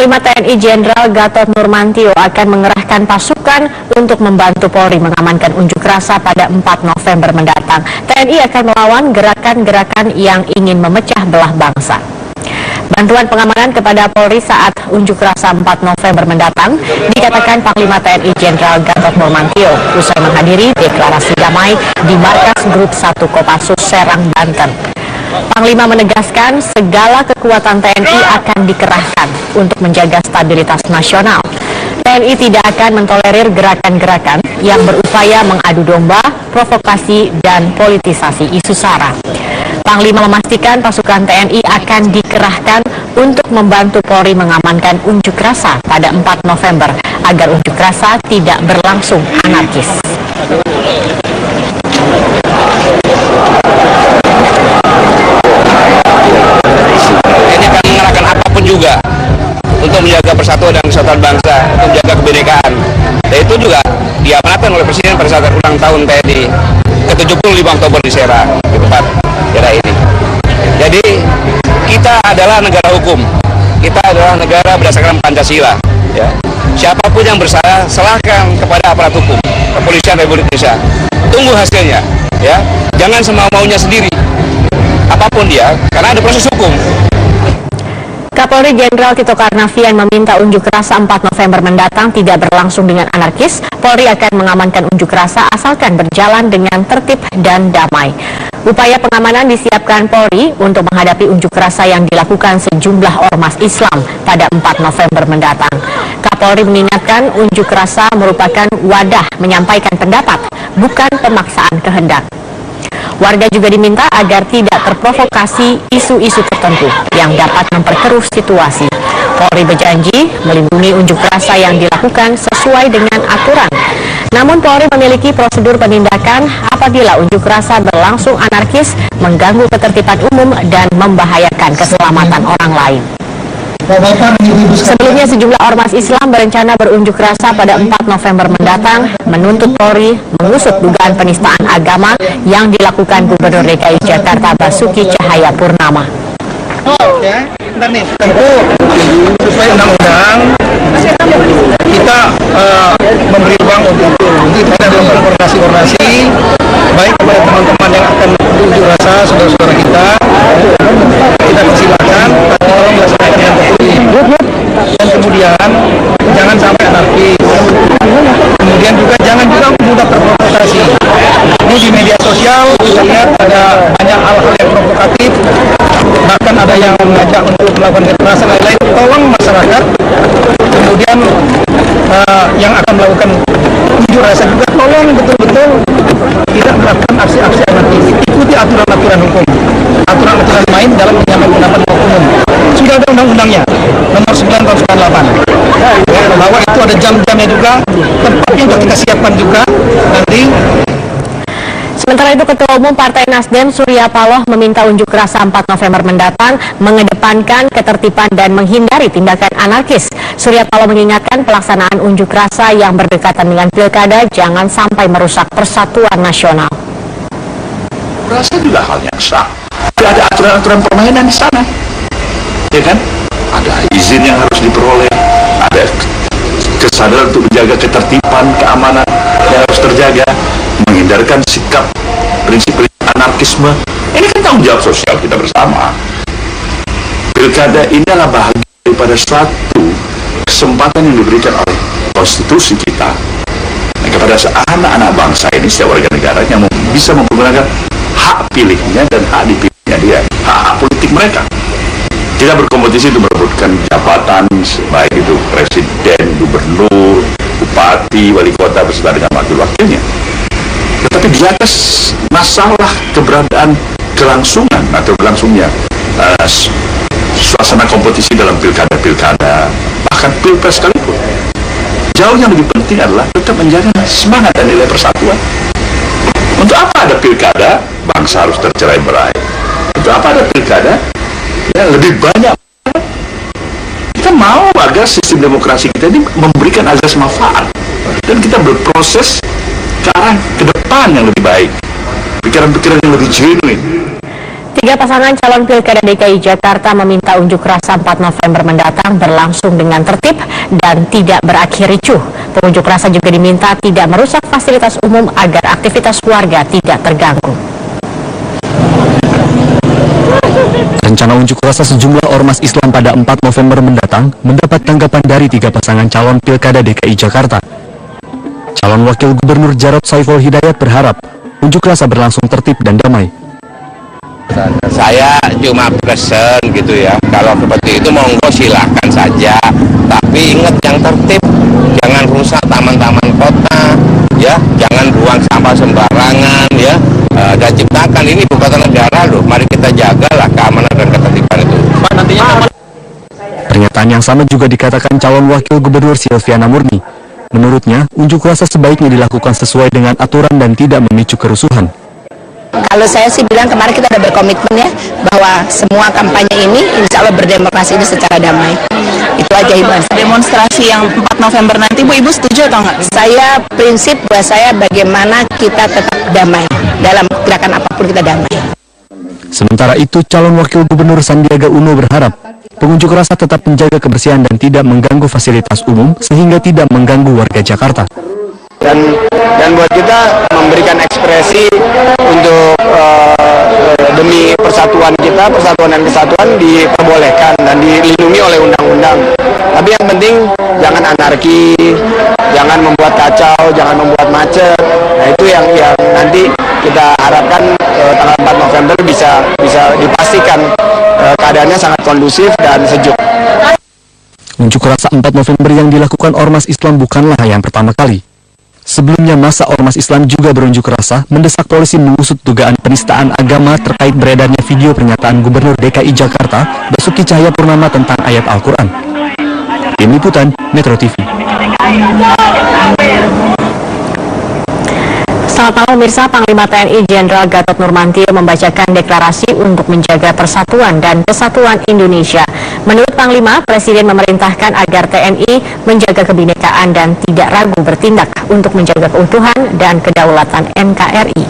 Panglima TNI Jenderal Gatot Nurmantio akan mengerahkan pasukan untuk membantu Polri mengamankan unjuk rasa pada 4 November mendatang. TNI akan melawan gerakan-gerakan yang ingin memecah belah bangsa. Bantuan pengamanan kepada Polri saat unjuk rasa 4 November mendatang dikatakan Panglima TNI Jenderal Gatot Nurmantio usai menghadiri deklarasi damai di Markas Grup 1 Kopassus Serang, Banten. Panglima menegaskan segala kekuatan TNI akan dikerahkan untuk menjaga stabilitas nasional. TNI tidak akan mentolerir gerakan-gerakan yang berupaya mengadu domba, provokasi, dan politisasi isu SARA. Panglima memastikan pasukan TNI akan dikerahkan untuk membantu Polri mengamankan unjuk rasa pada 4 November agar unjuk rasa tidak berlangsung anarkis. Juga untuk menjaga persatuan dan kesatuan bangsa, untuk menjaga kebinekaan. Dan itu juga diamanatkan oleh Presiden pada saat ulang tahun TNI ke-75 Oktober di Serang, di tempat daerah ini. Jadi kita adalah negara hukum, kita adalah negara berdasarkan Pancasila. Ya. Siapapun yang bersalah, serahkan kepada aparat hukum, Kepolisian Republik Indonesia. Tunggu hasilnya, ya. Jangan semau-maunya sendiri, apapun dia, karena ada proses hukum. Kapolri Jenderal Tito Karnavian meminta unjuk rasa 4 November mendatang tidak berlangsung dengan anarkis. Polri akan mengamankan unjuk rasa asalkan berjalan dengan tertib dan damai. Upaya pengamanan disiapkan Polri untuk menghadapi unjuk rasa yang dilakukan sejumlah ormas Islam pada 4 November mendatang. Kapolri mengingatkan unjuk rasa merupakan wadah menyampaikan pendapat, bukan pemaksaan kehendak. Warga juga diminta agar tidak terprovokasi isu-isu tertentu yang dapat memperkeruh situasi. Polri berjanji melindungi unjuk rasa yang dilakukan sesuai dengan aturan. Namun Polri memiliki prosedur penindakan apabila unjuk rasa berlangsung anarkis, mengganggu ketertiban umum, dan membahayakan keselamatan orang lain. Sebelumnya sejumlah ormas Islam berencana berunjuk rasa pada 4 November mendatang menuntut Polri mengusut dugaan penistaan agama yang dilakukan Gubernur DKI Jakarta Basuki Cahayapurnama. Tentu sesuai undang-undang kita memberi ruang untuk kita melakukan koordinasi baik kepada teman-teman yang akan berunjuk rasa, saudara-saudara kita persilakan, tapi tolong dilaksanakan dengan tertib. Dan kemudian jangan sampai anarkis. Kemudian juga jangan juga mudah terprovokasi. Ini di media sosial kita lihat ada banyak hal-hal yang provokatif, bahkan ada yang mengajak untuk melakukan kekerasan lain-lain. Tolong masyarakat, kemudian yang akan melakukan unjuk rasa juga tolong betul-betul tidak melakukan aksi-aksi anarkis. Ikuti aturan-aturan hukum, aturan-aturan main dalam menyampaikan pendapat umum. Sudah ada undang-undangnya nomor 9 tahun 98. Bahwa itu ada jam-jamnya juga, tempatnya sudah kita siapkan juga nanti. Sementara itu Ketua Umum Partai Nasdem Surya Paloh meminta unjuk rasa 4 November mendatang mengedepankan ketertiban dan menghindari tindakan anarkis. Surya Paloh mengingatkan pelaksanaan unjuk rasa yang berdekatan dengan pilkada jangan sampai merusak persatuan nasional. Rasa juga hal yang sah. Ada aturan-aturan permainan di sana, ya kan? Ada izin yang harus diperoleh, ada kesadaran untuk menjaga ketertiban, keamanan yang harus terjaga, menghindarkan sikap prinsip-prinsip anarkisme. Ini kan tanggung jawab sosial kita bersama. Pilkada ini adalah bahagian daripada suatu kesempatan yang diberikan oleh konstitusi kita kepada anak-anak bangsa ini, setiap warga negara yang bisa menggunakan hak pilihnya dan hak dipilihnya dia, hak politik mereka. Kita berkompetisi untuk merebutkan jabatan, baik itu presiden, gubernur, bupati, wali kota beserta dengan wakil-wakilnya. Tetapi di atas masalah keberadaan kelangsungan atau berlangsungnya suasana kompetisi dalam pilkada-pilkada, bahkan pilpres sekalipun, jauh yang lebih penting adalah tetap menjaga semangat dan nilai persatuan. Untuk apa ada pilkada? Bangsa harus tercerai-berai. Untuk apa ada pilkada? Ya, lebih banyak. Kita mau agar sistem demokrasi kita ini memberikan azas manfaat, dan kita berproses ke arah ke depan yang lebih baik, pikiran-pikiran yang lebih genuine. Tiga pasangan calon Pilkada DKI Jakarta meminta unjuk rasa 4 November mendatang berlangsung dengan tertib dan tidak berakhir ricuh. Pengunjuk rasa juga diminta tidak merusak fasilitas umum agar aktivitas warga tidak terganggu. Rencana unjuk rasa sejumlah ormas Islam pada 4 November mendatang mendapat tanggapan dari tiga pasangan calon Pilkada DKI Jakarta. Calon Wakil Gubernur Jarod Saiful Hidayat berharap unjuk rasa berlangsung tertib dan damai. Saya cuma pesen gitu ya, kalau seperti itu monggo silakan saja, tapi ingat yang tertib, jangan rusak taman-taman kota, ya, jangan buang sampah sembarangan, ya, dan ciptakan ini ibu kota negara loh, mari kita jagalah keamanan dan ketertiban itu. Pernyataan yang sama juga dikatakan calon Wakil Gubernur Silviana Murni. Menurutnya, unjuk rasa sebaiknya dilakukan sesuai dengan aturan dan tidak memicu kerusuhan. Kalau saya sih bilang kemarin kita udah berkomitmen ya bahwa semua kampanye ini insya Allah berdemokrasi ini secara damai. Itu aja Ibu. Demonstrasi yang 4 November nanti Ibu setuju atau enggak? Saya prinsip buat saya bagaimana kita tetap damai dalam gerakan apapun kita damai. Sementara itu, calon Wakil Gubernur Sandiaga Uno berharap pengunjuk rasa tetap menjaga kebersihan dan tidak mengganggu fasilitas umum sehingga tidak mengganggu warga Jakarta. Dan buat kita memberikan ekspresi untuk demi persatuan kita, persatuan dan kesatuan diperbolehkan dan dilindungi oleh undang-undang. Tapi yang penting jangan anarki, jangan membuat kacau, jangan membuat macet. Nah itu yang nanti kita harapkan tanggal 4 November bisa dipastikan keadaannya sangat kondusif dan sejuk. Unjuk rasa 4 November yang dilakukan ormas Islam bukanlah yang pertama kali. Sebelumnya, masa ormas Islam juga berunjuk rasa mendesak polisi mengusut dugaan penistaan agama terkait beredarnya video pernyataan Gubernur DKI Jakarta Basuki Cahayapurnama tentang ayat Al-Quran. Tim Liputan, Metro TV. Selamat malam pemirsa, Panglima TNI Jenderal Gatot Nurmantio membacakan deklarasi untuk menjaga persatuan dan kesatuan Indonesia. Menurut Panglima, Presiden memerintahkan agar TNI menjaga kebinekaan dan tidak ragu bertindak untuk menjaga keutuhan dan kedaulatan NKRI.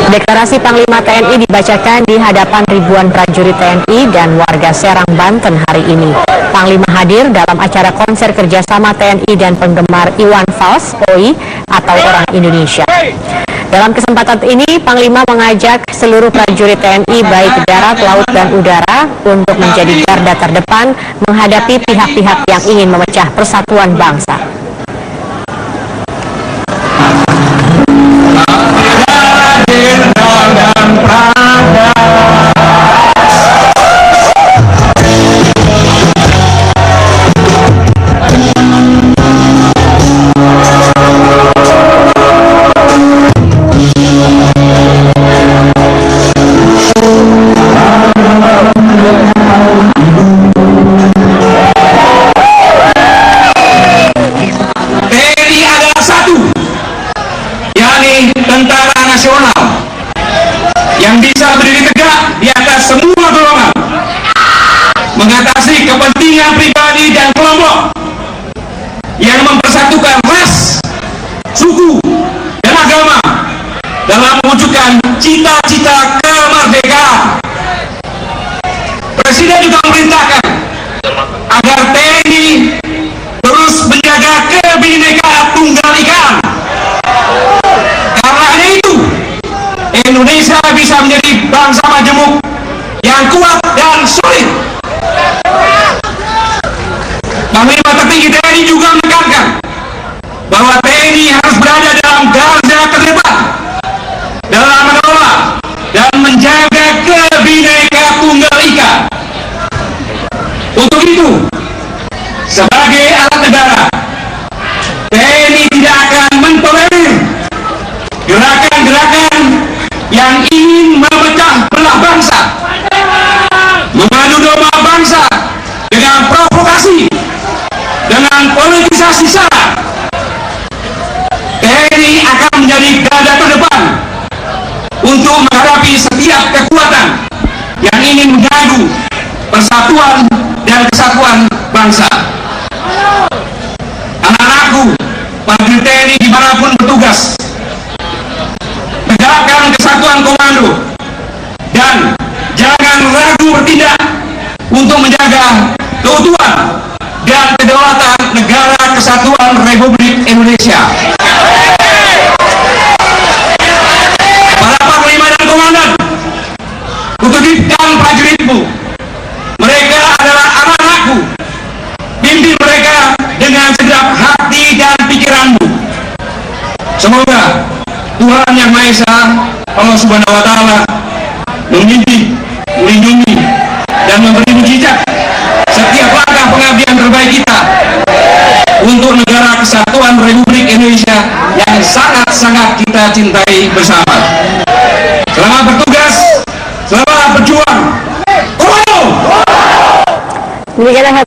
Deklarasi Panglima TNI dibacakan di hadapan ribuan prajurit TNI dan warga Serang, Banten hari ini. Panglima hadir dalam acara konser kerjasama TNI dan penggemar Iwan Fals, OI, atau Orang Indonesia. Dalam kesempatan ini, Panglima mengajak seluruh prajurit TNI baik darat, laut, dan udara untuk menjadi garda terdepan menghadapi pihak-pihak yang ingin memecah persatuan bangsa. Yang bisa berdiri tegak di atas semua golongan, mengatasi kepentingan pribadi dan kelompok yang mempersatukan ras, suku, dan agama dalam mewujudkan cita-cita kemerdekaan. Presiden juga memerintahkan agar TNI terus menjaga kebinekaan tunggal ika. Karena itu Indonesia bisa menjadi bangsa majemuk yang kuat dan solid. Panglima tertinggi TNI juga menekankan bahwa TNI harus berada dalam garda terdepan dalam mengelola dan menjaga kebinekaan tunggal ika. Untuk itu, sebagai alat negara, TNI tidak akan mentolerir gerakan-gerakan yang ingin memecah belah bangsa, mengadu domba bangsa dengan provokasi, dengan politisasi sara. TNI akan menjadi garda terdepan untuk menghadapi setiap kekuatan yang ingin mengganggu persatuan dan kesatuan bangsa. Anak-anakku, prajurit TNI dimanapun bertugas, tegakkan kesatuan komando keutuhan dan kedaulatan Negara Kesatuan Republik Indonesia. Para panglima dan komandan, kutitipkan prajuritmu, mereka adalah anak-anakku. Pimpin mereka dengan segenap hati dan pikiranmu. Semoga Tuhan Yang Maha Esa, Allah Subhanahu wa Ta'ala, membimbing, melindungi, dan memberi mujizat setiap langkah pengabdian terbaik kita untuk Negara Kesatuan Republik Indonesia yang sangat-sangat kita cintai bersama. Selamat bertugas, selamat berjuang. Demikianlah